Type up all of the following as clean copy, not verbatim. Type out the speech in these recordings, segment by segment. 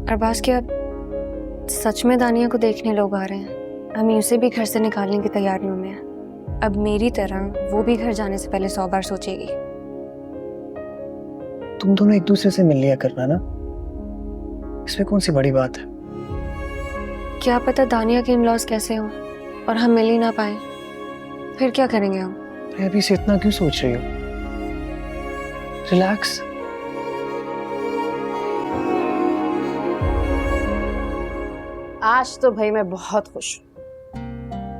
अरबाज क्या सच में दानिया को देखने लोग आ रहे हैं? अम्मी उसे भी घर से निकालने की तैयारियों में है। अब मेरी तरह वो भी घर जाने से पहले 100 बार सोचेगी। तुम दोनों एक दूसरे से मिल लिया करना ना, इसमें कौन सी बड़ी बात है। क्या पता दानिया के इन-लॉज कैसे हों और हम मिल ही ना पाए, फिर क्या करेंगे हम? अभी से इतना क्यों सोच रही हो? रिलैक्स। आज तो भाई मैं बहुत खुश हूँ।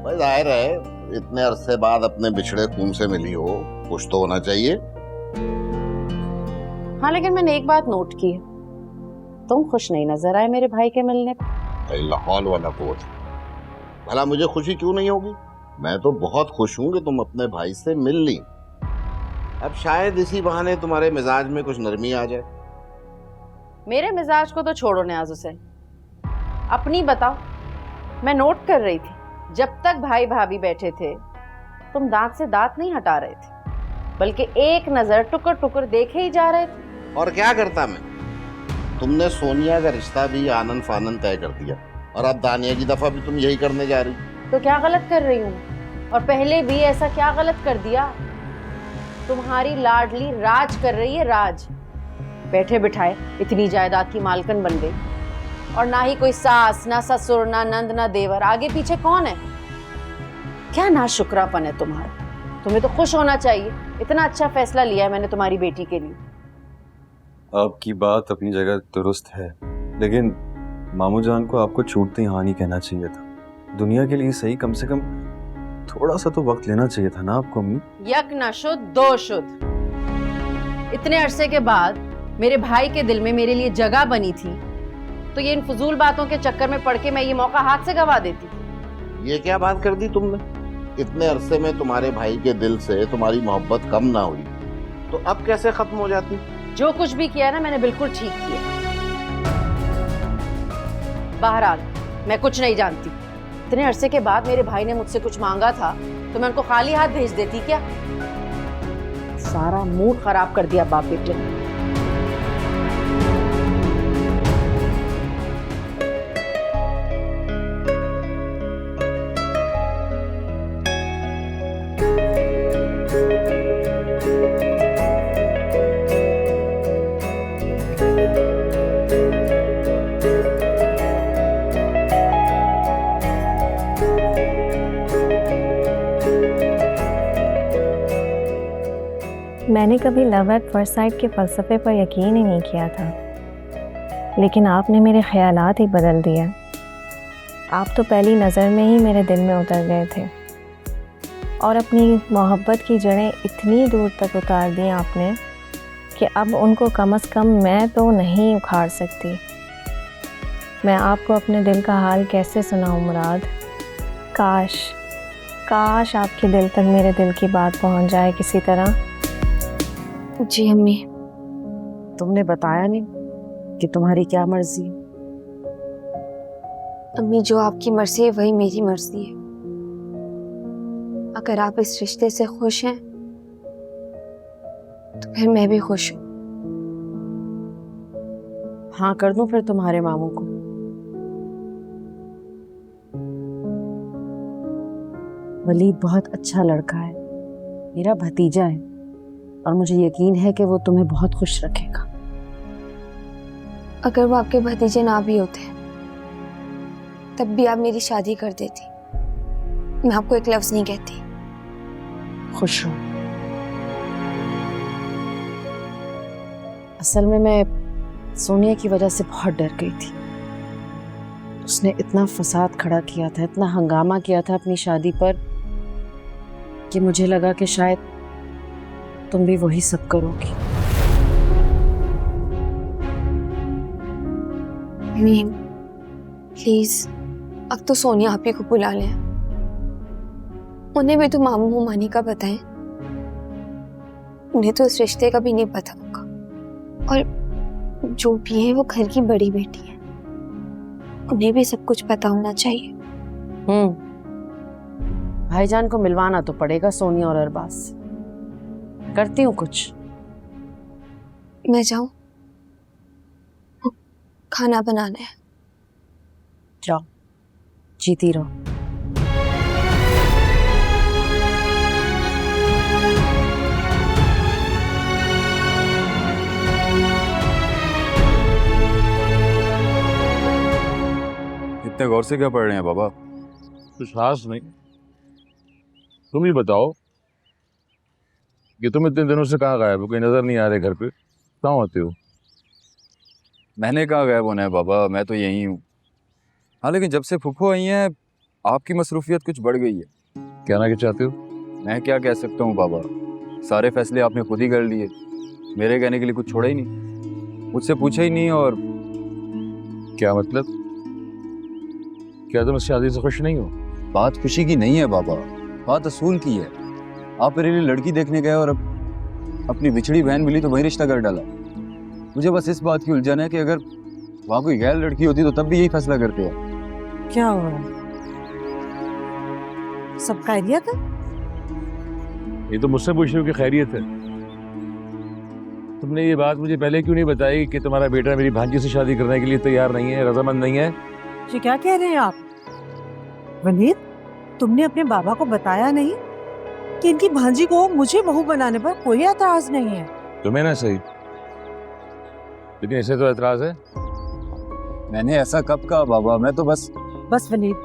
भाई जाहिर है इतने अरसे बाद अपने बिछड़े खून से मिली हो, खुश तो होना चाहिए। हाँ लेकिन मैंने एक बात नोट की है, तुम खुश नहीं नजर आए मेरे भाई के मिलने पर। लाहौल वाला कोट, भला मुझे खुशी क्यों नहीं होगी? मैं तो बहुत खुश हूँ कि तुम अपने भाई से मिल ली। अब शायद इसी बहाने तुम्हारे मिजाज में कुछ नरमी आ जाए। मेरे मिजाज को तो छोड़ो न्याज हुसैन, अपनी बताओ। मैं नोट कर रही थी, जब तक भाई भाभी बैठे थे तुम दांत से दांत नहीं हटा रहे थे, बल्कि एक नजर टुकर टुकर देखे ही जा रहे थे। और क्या करता मैं? तुमने सोनिया का रिश्ता भी आनन फानन तय कर दिया और अब दानिया की दफा भी तुम यही करने जा रही। तो क्या गलत कर रही हूँ? और पहले भी ऐसा क्या गलत कर दिया? तुम्हारी लाडली राज कर रही है, राज। बैठे बिठाए इतनी जायदाद की मालकन बन गई, और ना ही कोई सास, ना ससुर, ना नंद, ना देवर। आगे पीछे कौन है? क्या नाशुक्रापन है तुम्हारा। तुम्हें तो खुश होना चाहिए, इतना अच्छा फैसला लिया है मैंने तुम्हारी बेटी के लिए। आपकी बात अपनी जगह दुरुस्त है, लेकिन मामू जान को आपको छूटते ही हाँ नहीं कहना चाहिए था। दुनिया के लिए सही, कम से कम थोड़ा सा तो वक्त लेना चाहिए था ना आपको अम्मी। यक न शुद्ध दो शुद्ध। इतने अरसे के बाद मेरे भाई के दिल में मेरे लिए जगह बनी थी, तो ये इन फजूल बातों के चक्कर में पड़ के मैं ये मौका हाथ से गवा देती। ये क्या बात कर दी तुमने? इतने अरसे में तुम्हारे भाई के दिल से तुम्हारी मोहब्बत कम ना हुई तो अब कैसे खत्म हो जाती? जो कुछ भी किया ना मैंने बिल्कुल ठीक किया। बहरहाल मैं कुछ नहीं जानती। इतने अरसे के बाद मेरे भाई ने मुझसे कुछ मांगा था तो मैं उनको खाली हाथ भेज देती क्या? सारा मूड खराब कर दिया बाप बेटे ने। मैंने कभी लव एट फर्स्ट साइट के फ़लसफ़े पर यकीन ही नहीं किया था, लेकिन आपने मेरे ख़यालात ही बदल दिए। आप तो पहली नज़र में ही मेरे दिल में उतर गए थे और अपनी मोहब्बत की जड़ें इतनी दूर तक उतार दी आपने कि अब उनको कम से कम मैं तो नहीं उखाड़ सकती। मैं आपको अपने दिल का हाल कैसे सुनाऊं मुराद? काश आपके दिल तक मेरे दिल की बात पहुंच जाए किसी तरह। जी अम्मी। तुमने बताया नहीं कि तुम्हारी क्या मर्जी है? अम्मी जो आपकी मर्जी है वही मेरी मर्जी है। अगर आप इस रिश्ते से खुश हैं तो फिर मैं भी खुश हूँ। हाँ कर दूं फिर तुम्हारे मामू को? वलीद बहुत अच्छा लड़का है, मेरा भतीजा है, और मुझे यकीन है कि वो तुम्हें बहुत खुश रखेगा। अगर वो आपके भतीजे ना भी होते तब भी आप मेरी शादी कर देती। मैं आपको एक लफ्ज नहीं कहती। खुश हूं। असल में मैं सोनिया की वजह से बहुत डर गई थी। उसने इतना फसाद खड़ा किया था, इतना हंगामा किया था अपनी शादी पर, कि मुझे लगा कि शायद तुम भी वही सब करोगी। प्लीज अब तो सोनिया आप ही को बुला लें। उन्हें भी तो मामू मानी का पता है। उन्हें तो इस रिश्ते का भी नहीं पता होगा, और जो भी है वो घर की बड़ी बेटी है, उन्हें भी सब कुछ पता होना चाहिए। भाईजान को मिलवाना तो पड़ेगा सोनिया और अरबाज से। करती हूँ कुछ। मैं जाऊं? खाना बनाना है। जाओ, जीती रहो। इतने गौर से क्या पढ़ रहे हैं बाबा? कुछ खास नहीं। तुम ही बताओ कि तुम इतने दिनों से कहाँ गायब हो, कोई नजर नहीं आ रहे घर पे, कहाँ होते हो? मैंने कहा गायब होना है बाबा, मैं तो यही हूँ। हाँ, लेकिन जब से फूफो आई हैं आपकी मसरूफियत कुछ बढ़ गई है। कहना क्या चाहते हो? मैं क्या कह सकता हूँ बाबा, सारे फैसले आपने खुद ही कर लिए, मेरे कहने के लिए कुछ छोड़ा ही नहीं, मुझसे पूछा ही नहीं। और क्या मतलब? क्या तुम इस शादी से खुश नहीं हो? बात खुशी की नहीं है बाबा, बात असूल की है। आप मेरे लिए लड़की देखने गए और अब अपनी बिछड़ी बहन मिली तो वही रिश्ता कर डाला। मुझे बस इस बात की उलझन है कि अगर वहाँ कोई गैर लड़की होती तो तब भी यही फैसला करते हैं। क्या हो रहा है? सब खैरियत है? ये तो मुझसे पूछ रहे हो कि खैरियत है? तुमने ये बात मुझे पहले क्यों नहीं बताई कि तुम्हारा बेटा मेरी भांजी से शादी करने के लिए तैयार नहीं है, रजामंद नहीं है? ये क्या कह रहे हैं आप? वनीत, तुमने अपने बाबा को बताया नहीं कि इनकी भांजी को मुझे बहू बनाने पर कोई एतराज नहीं है? तुम्हें ना सही, लेकिन इसे तो एतराज है। मैंने ऐसा कब कहा बाबा? मैं तो बस वनीत,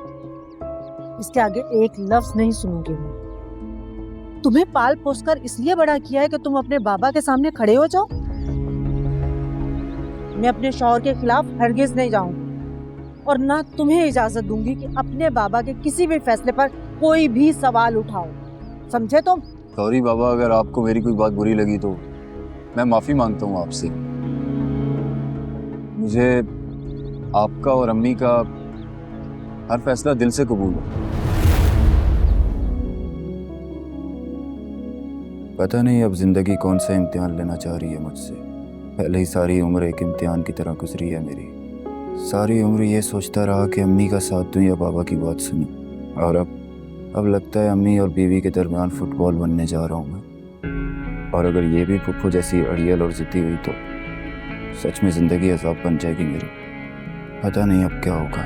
इसके आगे एक लफ्ज नहीं सुनूंगी मैं। तुम्हें पाल पोस कर इसलिए बड़ा किया है कि तुम अपने बाबा के सामने खड़े हो जाओ। मैं अपने शौहर के खिलाफ हरगिज नहीं जाऊंगी और ना तुम्हें इजाजत दूंगी कि अपने बाबा के किसी भी फैसले पर कोई भी सवाल उठाओ, समझे तुम? सॉरी बाबा, अगर आपको मेरी कोई बात बुरी लगी तो मैं माफी मांगता हूँ आपसे। मुझे आपका और अम्मी का हर फैसला दिल से कबूल है। पता नहीं अब जिंदगी कौन सा इम्तिहान लेना चाह रही है मुझसे। पहले ही सारी उम्र एक इम्तिहान की तरह गुजरी है मेरी। सारी उम्र ये सोचता रहा कि अम्मी का साथ दूं या बाबा की बात सुनूं, और अब लगता है अम्मी और बीवी के दरमियान फुटबॉल बनने जा रहा हूँ मैं। और अगर ये भी फुफ्फू जैसी अड़ियल और जिद्दी हुई तो सच में जिंदगी अजाब बन जाएगी मेरी। पता नहीं अब क्या होगा।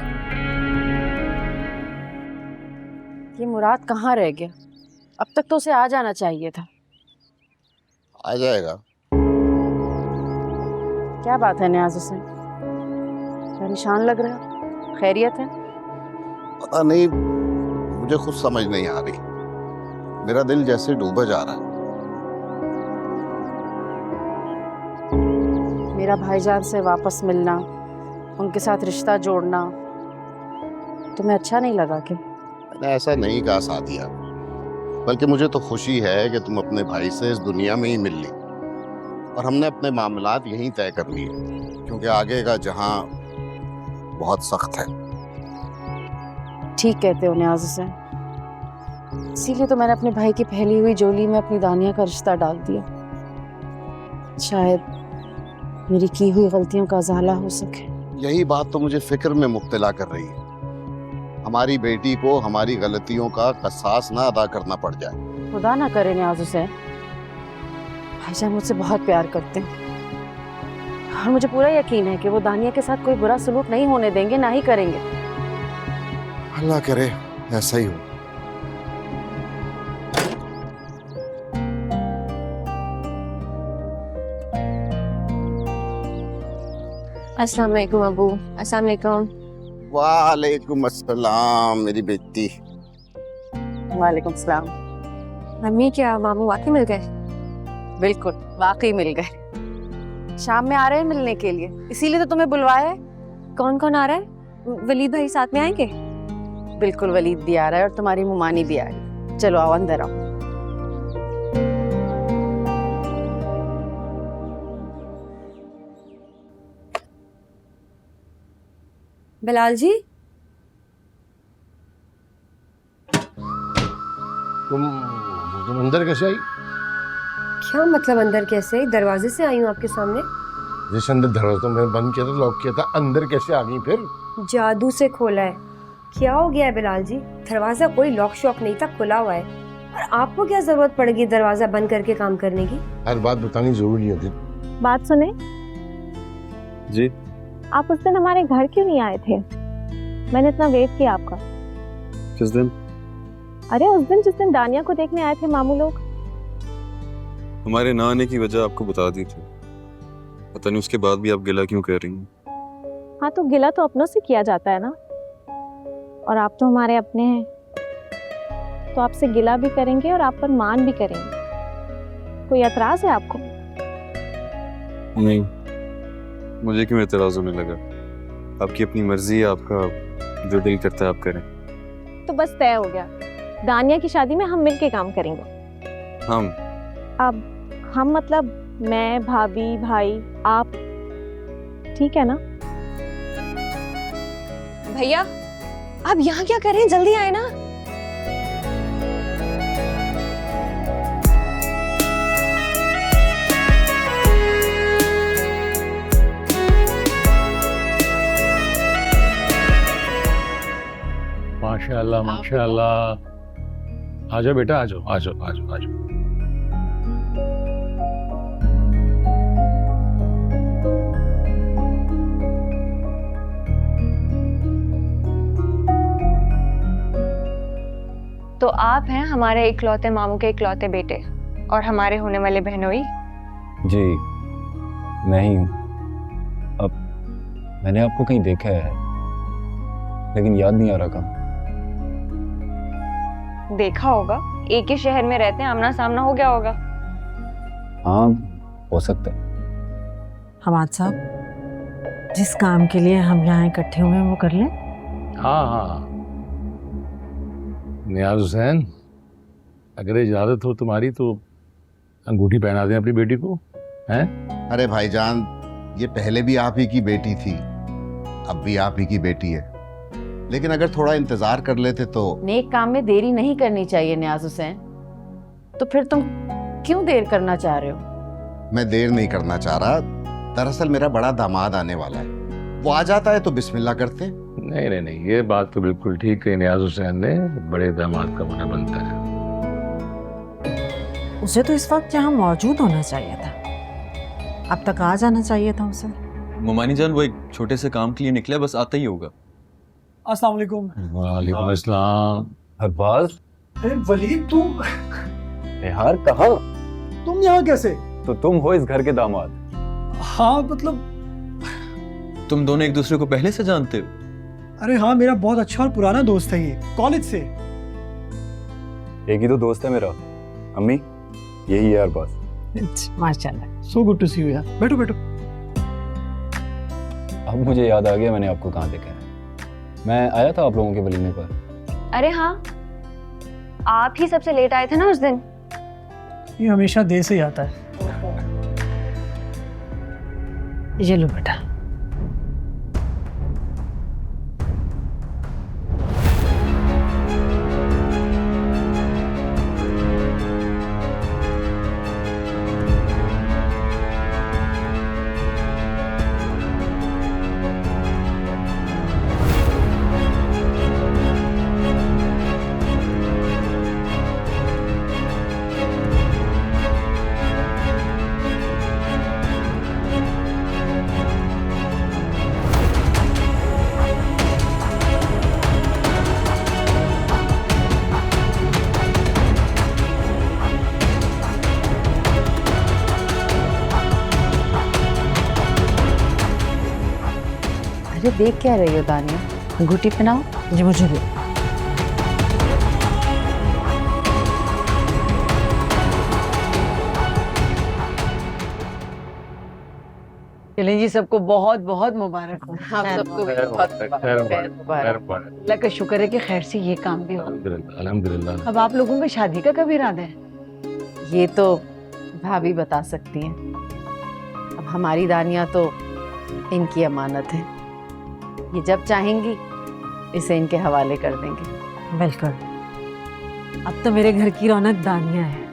ये मुराद कहाँ रह गया? अब तक तो उसे आ जाना चाहिए था। आ जाएगा। क्या बात है न्याज हुसैन, परेशान लग रहा है? खैरियत है? पता नहीं, मुझे खुद समझ नहीं आ रही। मेरा दिल जैसे डूबा जा रहा है। मेरा भाईजान से वापस मिलना, उनके साथ रिश्ता जोड़ना तुम्हें अच्छा नहीं लगा क्या? मैंने ऐसा नहीं कहा सादिया, बल्कि मुझे तो खुशी है कि तुम अपने भाई से इस दुनिया में ही मिल ली और हमने अपने मामलात यहीं तय कर लिए, क्योंकि आगे का जहां बहुत सख्त है। ठीक कहते हो न्याज हुसैन, इसीलिए तो मैंने अपने भाई की फैली हुई जोली में अपनी दानिया का रिश्ता डाल दिया। शायद मेरी की हुई गलतियों का अज़ाला हो सके। यही बात तो मुझे फिक्र में मुब्तला कर रही है। हमारी बेटी को हमारी गलतियों का कसास ना अदा करना पड़ जाए। खुदा ना करे न्याज हुसैन, भाईजान मुझसे बहुत प्यार करते हैं और मुझे पूरा यकीन है कि वो दानिया के साथ कोई बुरा सलूक नहीं होने देंगे, ना ही करेंगे। अल्लाह करे ऐसा ही हो। अस्सलाम वालेकुम अबू। अस्सलाम वालेकुम। वालेकुम अस्सलाम मेरी बेटी। वालेकुम सलाम। मम्मी, क्या मामू वाकई मिल गए? बिल्कुल, वाकई मिल गए। शाम में आ रहे हैं मिलने के लिए, इसीलिए तो तुम्हें बुलवाया है। कौन कौन आ रहा है? वलीद भाई साथ में आएंगे? बिल्कुल, वलीद भी आ रहा है और तुम्हारी मुमानी भी आ रही है। चलो आओ, अंदर आओ। बिलाल जी, तुम अंदर कैसे आई? क्या मतलब अंदर कैसे? दरवाजे से आई हूँ आपके सामने। जैसे अंदर दरवाजा मैंने बंद किया था, लॉक किया था, अंदर कैसे आ गई फिर? जादू से खोला है। क्या हो गया है बिलाल जी? दरवाजा कोई लॉक शॉक नहीं था, खुला हुआ है। और आपको क्या जरूरत पड़ेगी दरवाजा बंद करके काम करने की? हर बात बतानी जरूरी नहीं होती। बात सुने, जी। आप उस दिन हमारे घर क्यों नहीं आए थे? मैंने इतना वेट किया आपका। किस दिन? अरे उस दिन जिस दिन दानिया को देखने आए थे मामू लोग। हमारे ना आने की वजह आपको बता दी थी, पता नहीं उसके बाद भी आप गिला क्यों कर रही हैं? हाँ तो गिला तो अपनों से किया जाता है ना, और आप तो हमारे अपने हैं, तो आपसे गिला भी करेंगे और आप पर मान भी करेंगे। कोई एतराज है आपको? नहीं, मुझे क्यों एतराज होने लगा? आपकी अपनी मर्जी है, आपका जो दिल करता है आप करें। तो बस तय हो गया, दानिया की शादी में हम मिलके काम करेंगे। हम? अब हम मतलब मैं, भाभी, भाई, आप, ठीक है ना? भैया आप यहाँ क्या कर रहे हैं, जल्दी आए ना। माशाल्लाह माशाल्लाह। आ जाओ बेटा, आ जाओ आ जाओ आ जाओ आ जाओ। तो आप हैं हमारे इकलौते मामू के इकलौते बेटे और हमारे होने वाले बहनोई। जी मैं ही हूँ। अब मैंने आपको कहीं देखा है लेकिन याद नहीं आ रहा कहाँ। देखा होगा, एक ही शहर में रहते हैं, आमना सामना हो गया होगा। हाँ हो सकता है। हमाद साहब, जिस काम के लिए हम यहाँ इकट्ठे हुए हैं वो कर लें। हाँ हाँ नियाज हुसैन, अगर इजाजत हो तुम्हारी तो अंगूठी पहना दें अपनी बेटी को, हैं? अरे भाईजान, ये पहले भी आप ही की बेटी थी, अब भी आप ही की बेटी है, लेकिन अगर थोड़ा इंतजार कर लेते तो। नेक काम में देरी नहीं करनी चाहिए नियाज हुसैन। तो फिर तुम क्यों देर करना चाह रहे हो? मैं देर नहीं करना चाह रहा, दरअसल मेरा बड़ा दामाद आने वाला है, वो आ जाता है तो बिस्मिल्लाह करते हैं। नहीं नहीं नहीं, ये बात तो बिल्कुल ठीक कही नियाज हुसैन ने, बड़े दामाद का होना बनता है। उसे तो इस वक्त यहाँ मौजूद होना चाहिए था, अब तक आ जाना चाहिए था उसे। मोमानी जान वो एक छोटे से काम के लिए निकला, बस आता ही होगा। अस्सलाम वालेकुम। वालेकुम अस्सलाम। अरबाज, अरे वलीद तुम यार कहाँ? तुम यहाँ कैसे? तो तुम हो इस घर के दामाद? हाँ मतलब, तुम दोनों एक दूसरे को पहले से जानते हो? अरे हाँ, मेरा बहुत अच्छा और पुराना दोस्त है ये, कॉलेज से। एक ही तो दोस्त है मेरा, अम्मी, यही है अरबाज। माशाल्लाह। So good to see you यार। बैठो बैठो। अब मुझे याद आ गया मैंने आपको कहाँ देखा है। मैं आया था आप लोगों के वलीमे पर। अरे हाँ, आप ही सबसे लेट आए थे ना उस दिन। ये हमेशा देर से ही आता है। ये लो बेटा। अरे देख क्या रही हो दानिया, अंगूठी पहनाओ। ये मुझे दे। चलें जी, सबको बहुत बहुत मुबारक हो। अल्लाह का शुक्र है कि खैर से ये काम भी हो। अल्हम्दुलिल्लाह। अब आप लोगों का शादी का कब इरादा है? ये तो भाभी बता सकती हैं। अब हमारी दानिया तो इनकी अमानत है, ये जब चाहेंगी इसे इनके हवाले कर देंगे। बिल्कुल। अब तो मेरे घर की रौनक दानिया है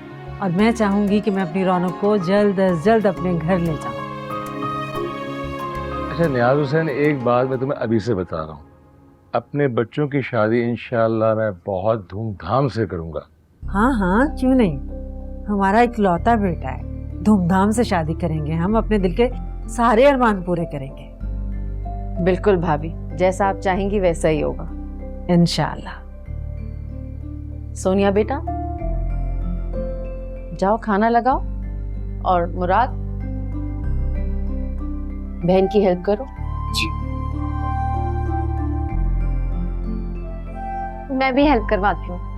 और मैं चाहूंगी कि मैं अपनी रौनक को जल्द अज जल्द अपने घर ले जाऊं। अच्छा नियाज हुसैन, एक बात मैं तुम्हें अभी से बता रहा हूँ, अपने बच्चों की शादी इंशाअल्लाह मैं बहुत धूमधाम से करूँगा। हाँ हाँ, क्यों नहीं। हमारा इकलौता बेटा है, धूमधाम से शादी करेंगे हम, अपने दिल के सारे अरमान पूरे करेंगे। बिल्कुल भाभी, जैसा आप चाहेंगी वैसा ही होगा इंशाल्लाह। सोनिया बेटा, जाओ खाना लगाओ, और मुराद बहन की हेल्प करो। मैं भी हेल्प करवाती हूँ।